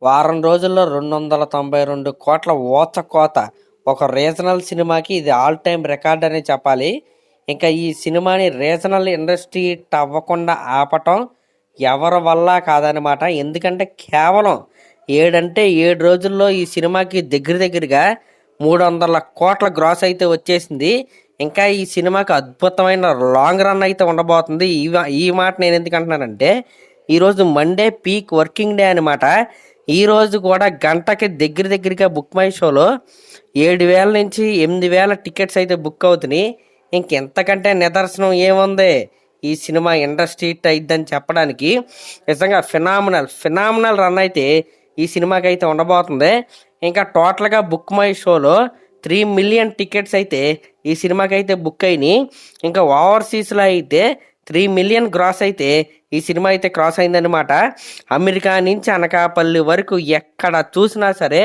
వారం రోజుల్లో 292 కోట్ల ఊచకోత. ఒక రీజనల్ సినిమాకి ఇది ఆల్ టైమ్ రికార్డ్ అనే చెప్పాలి. ఇంకా ఈ సినిమాని రీజనల్ ఇండస్ట్రీ హిట్ అవ్వకుండా ఆపటం ఎవరి వల్ల కాదనమాట. ఎందుకంటే కేవలం 7 రోజుల్లో ఈ సినిమాకి దగ్గరగా 300 కోట్ల గ్రాస్ అయితే వచ్చేసింది. ఇంకా ఈ సినిమాకి అద్భుతమైన లాంగ్ రన్ అయితే ఉండబోతుంది. ఈ మాట నేను ఎందుకు అంటున్నానంటే, ఈరోజు మండే పీక్ వర్కింగ్ డే అనమాట. ఈరోజు కూడా గంటకి దగ్గరగా బుక్ మై షోలో 7,000 నుంచి 8,000 టికెట్స్ అయితే బుక్ అవుతున్నాయి. ఇంకెంతకంటే నిదర్శనం ఏముంది ఈ సినిమా ఇండస్ట్రీ హిట్ అయిద్దని చెప్పడానికి. నిజంగా ఫినామినల్ రన్ అయితే ఈ సినిమాకి అయితే ఉండబోతుంది. ఇంకా టోటల్గా బుక్ మై షోలో 3 మిలియన్ టికెట్స్ అయితే ఈ సినిమాకి అయితే బుక్ అయినాయి. ఇంకా ఓవర్సీస్లో అయితే 3 మిలియన్ గ్రాస్ అయితే ఈ సినిమా అయితే క్రాస్ అయిందనమాట. అమెరికా నుంచి అనకాపల్లి వరకు ఎక్కడ చూసినా సరే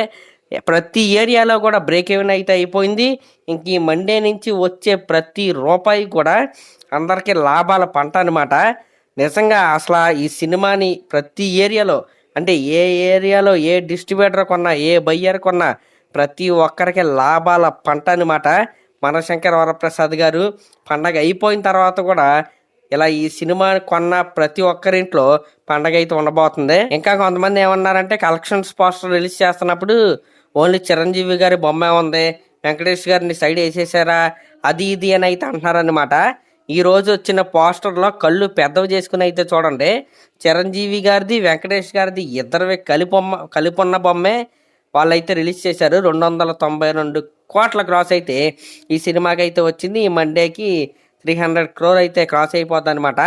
ప్రతి ఏరియాలో కూడా బ్రేక్ ఈవెన్ అయితే అయిపోయింది. ఇంక ఈ మండే నుంచి వచ్చే ప్రతి రూపాయి కూడా అందరికీ లాభాల పంట అనమాట. నిజంగా అసలు ఈ సినిమాని ప్రతి ఏరియాలో, అంటే ఏ ఏరియాలో ఏ డిస్ట్రిబ్యూటర్ కొన్నా, ఏ బయ్యర్ కొన్నా ప్రతి ఒక్కరికి లాభాల పంట అనమాట. మనశంకర్ వరప్రసాద్ గారు పండగ అయిపోయిన తర్వాత కూడా ఇలా ఈ సినిమా కొన్న ప్రతి ఒక్కరింట్లో పండగ అయితే ఉండబోతుంది. ఇంకా కొంతమంది ఏమన్నారంటే, కలెక్షన్స్ పోస్టర్ రిలీజ్ చేస్తున్నప్పుడు ఓన్లీ చిరంజీవి గారి బొమ్మ ఉంది, వెంకటేష్ గారిని సైడ్ వేసేసారా, అది ఇది అని అయితే అంటున్నారనమాట. ఈ రోజు వచ్చిన పోస్టర్లో కళ్ళు పెద్దవి చేసుకుని అయితే చూడండి, చిరంజీవి గారిది వెంకటేష్ గారిది ఇద్దరివి కలిపొన్న బొమ్మే వాళ్ళైతే రిలీజ్ చేశారు. 292 కోట్ల గ్రాస్ అయితే ఈ సినిమాకి అయితే వచ్చింది. ఈ మండేకి 300 crore అయితే క్రాస్ అయిపోద్ది అనమాట.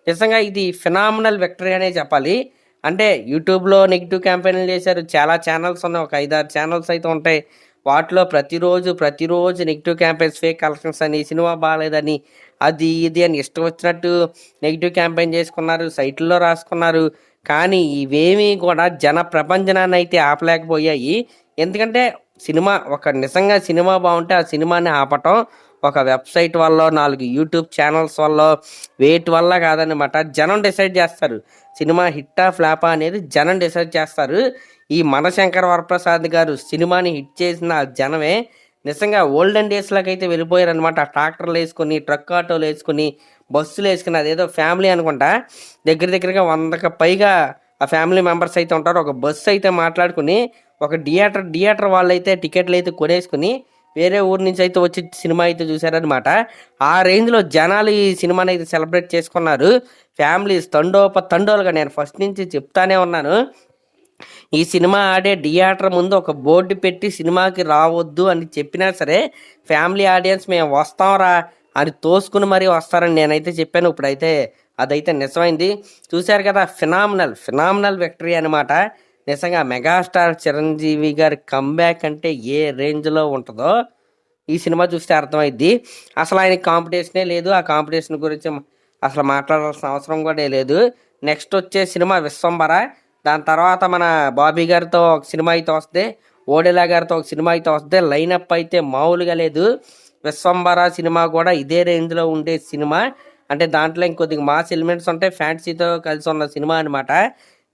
నిజంగా ఇది ఫినామినల్ విక్టరీ అనే చెప్పాలి. అంటే యూట్యూబ్లో నెగిటివ్ క్యాంపెయిన్లు చేశారు, చాలా ఛానల్స్ ఉన్నాయి, ఒక 5-6 ఛానల్స్ అయితే ఉంటాయి. వాటిలో ప్రతిరోజు నెగిటివ్ క్యాంపెయిన్స్, ఫేక్ కలెక్షన్స్ అని, సినిమా బాగాలేదని, అది ఇది అని ఇష్టం వచ్చినట్టు నెగిటివ్ క్యాంపెయిన్ చేసుకున్నారు, సైట్లలో రాసుకున్నారు. కానీ ఇవేమీ కూడా జన ప్రపంచనాన్ని అయితే ఆపలేకపోయాయి. ఎందుకంటే నిజంగా సినిమా బాగుంటే ఆ సినిమాని ఆపటం ఒక వెబ్సైట్ వల్ల, 4 యూట్యూబ్ ఛానల్స్ వల్ల, వేటి వల్ల కాదనమాట. జనం డిసైడ్ చేస్తారు సినిమా హిట్టా ఫ్లాపా అనేది. జనం డిసైడ్ చేస్తారు. ఈ మనశంకర్ వరప్రసాద్ గారు సినిమాని హిట్ చేసిన జనమే నిజంగా ఓల్డెన్ డేస్లోకి అయితే వెళ్ళిపోయారనమాట. ట్రాక్టర్లు వేసుకొని, ట్రక్ ఆటోలు వేసుకొని, బస్సులు వేసుకుని, అదేదో ఫ్యామిలీ అనుకుంటా, దగ్గరగా 100కి పైగా ఆ ఫ్యామిలీ మెంబర్స్ అయితే ఉంటారు. ఒక బస్సు అయితే మాట్లాడుకుని, ఒక థియేటర్ వాళ్ళు అయితే టికెట్లు అయితే కొనేసుకుని వేరే ఊరు నుంచి అయితే వచ్చి సినిమా అయితే చూశారనమాట. ఆ రేంజ్లో జనాలు ఈ సినిమాని అయితే సెలబ్రేట్ చేసుకున్నారు. ఫ్యామిలీస్ తండోలుగా, నేను ఫస్ట్ నుంచి చెప్తానే ఉన్నాను, ఈ సినిమా ఆడే థియేటర్ ముందు ఒక బోర్డు పెట్టి సినిమాకి రావద్దు అని చెప్పినా సరే ఫ్యామిలీ ఆడియన్స్ మేము వస్తాంరా అని తోసుకుని మరీ వస్తారని నేనైతే చెప్పాను. ఇప్పుడైతే అదైతే నిజమైంది. చూశారు కదా, ఫినామినల్ విక్టరీ అనమాట. నిజంగా మెగాస్టార్ చిరంజీవి గారి కంబ్యాక్ అంటే ఏ రేంజ్లో ఉంటుందో ఈ సినిమా చూస్తే అర్థమైద్ది. అసలు ఆయనకి కాంపిటీషనే లేదు, ఆ కాంపిటీషన్ గురించి అసలు మాట్లాడాల్సిన అవసరం కూడా లేదు. నెక్స్ట్ వచ్చే సినిమా విశ్వంబర, దాని తర్వాత మన బాబీ గారితో ఒక సినిమా అయితే వస్తే, ఓడెలా గారితో ఒక సినిమా అయితే వస్తే, లైనప్ అయితే మామూలుగా లేదు. విశ్వంబర సినిమా కూడా ఇదే రేంజ్లో ఉండే సినిమా. అంటే దాంట్లో ఇంకొద్దిగా మాస్ ఎలిమెంట్స్ ఉంటాయి, ఫ్యాంటసీతో కలిసి ఉన్న సినిమా అనమాట.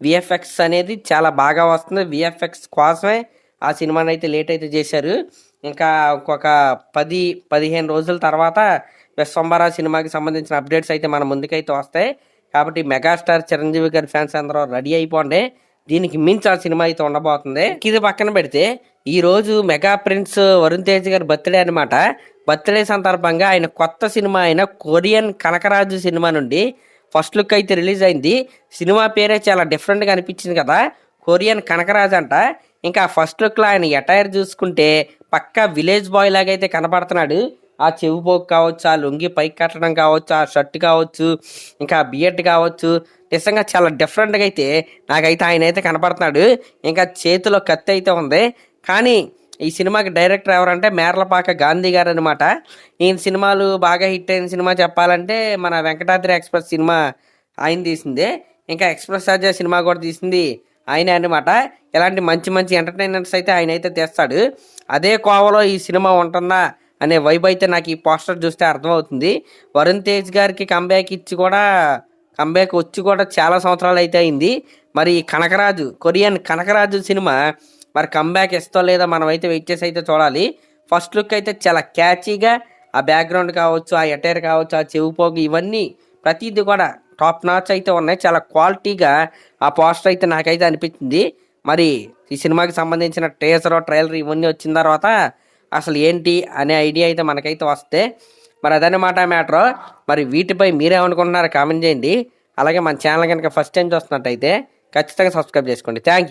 విఎఫ్ఎక్స్ అనేది చాలా బాగా వస్తుంది. విఎఫ్ఎక్స్ కోసమే ఆ సినిమాని అయితే లేట్ అయితే చేశారు. ఇంకా ఇంకొక 10-15 రోజుల తర్వాత విశ్వంబర సినిమాకి సంబంధించిన అప్డేట్స్ అయితే మన ముందుకైతే వస్తాయి. కాబట్టి మెగాస్టార్ చిరంజీవి గారి ఫ్యాన్స్ అందరూ రెడీ అయిపోండి, దీనికి మించి ఆ సినిమా అయితే ఉండబోతుంది. ఇది పక్కన పెడితే ఈరోజు మెగా ప్రిన్స్ వరుణ్ తేజ్ గారి బర్త్డే అనమాట. బర్త్డే సందర్భంగా ఆయన కొత్త సినిమా అయిన కొరియన్ కనకరాజు సినిమా నుండి ఫస్ట్ లుక్ అయితే రిలీజ్ అయింది. సినిమా పేరే చాలా డిఫరెంట్గా అనిపించింది కదా, కొరియన్ కనకరాజు అంట. ఇంకా ఫస్ట్ లుక్లో ఆయన అటైర్ చూసుకుంటే పక్కా విలేజ్ బాయ్ లాగా అయితే కనపడుతున్నాడు. ఆ చెవు పోగు కావచ్చు, ఆ లుంగి పైకి కట్టడం కావచ్చు, ఆ షర్ట్ కావచ్చు, ఇంకా బియర్డ్ కావచ్చు, నిజంగా చాలా డిఫరెంట్గా అయితే నాకైతే ఆయన అయితే కనపడుతున్నాడు. ఇంకా చేతిలో కత్తి అయితే ఉంది. కానీ ఈ సినిమాకి డైరెక్టర్ ఎవరంటే మేర్లపాక గాంధీ గారు అనమాట. ఈయన సినిమాలు బాగా హిట్ అయిన సినిమా చెప్పాలంటే మన వెంకటాద్రి ఎక్స్ప్రెస్ సినిమా ఆయన తీసిందే. ఇంకా ఎక్స్ప్రెస్ రాజా సినిమా కూడా తీసింది ఆయనే అనమాట. ఇలాంటి మంచి ఎంటర్టైనర్స్ అయితే ఆయన అయితే తెస్తాడు. అదే కోవలో ఈ సినిమా ఉంటుందా అనే వైబ్ అయితే నాకు ఈ పోస్టర్ చూస్తే అర్థమవుతుంది. వరుణ్ తేజ్ గారికి కంబ్యాక్ వచ్చి కూడా చాలా సంవత్సరాలు అయితే అయింది. మరి ఈ కనకరాజు కొరియన్ కనకరాజు సినిమా మరి కంబ్యాక్ ఇస్తో లేదా మనం అయితే వెయిట్ చేసి అయితే చూడాలి. ఫస్ట్ లుక్ అయితే చాలా క్యాచీగా ఆ బ్యాక్గ్రౌండ్ కావచ్చు, ఆ ఎటైర్ కావచ్చు, ఆ చెవిపోగు ఇవన్నీ ప్రతిదీ కూడా టాప్ నాచ్ అయితే ఉన్నాయి. చాలా క్వాలిటీగా ఆ పోస్టర్ అయితే నాకైతే అనిపించింది. మరి ఈ సినిమాకి సంబంధించిన టీజర్ ట్రైలర్ ఇవన్నీ వచ్చిన తర్వాత అసలు ఏంటి అనే ఐడియా అయితే మనకైతే వస్తే మరి అదనమాట మ్యాటర్. మరి వీటిపై మీరేమనుకుంటున్నారో కామెంట్ చేయండి. అలాగే మన ఛానల్ కనుక ఫస్ట్ టైం చూస్తున్నట్టయితే ఖచ్చితంగా సబ్స్క్రైబ్ చేసుకోండి. Thank you.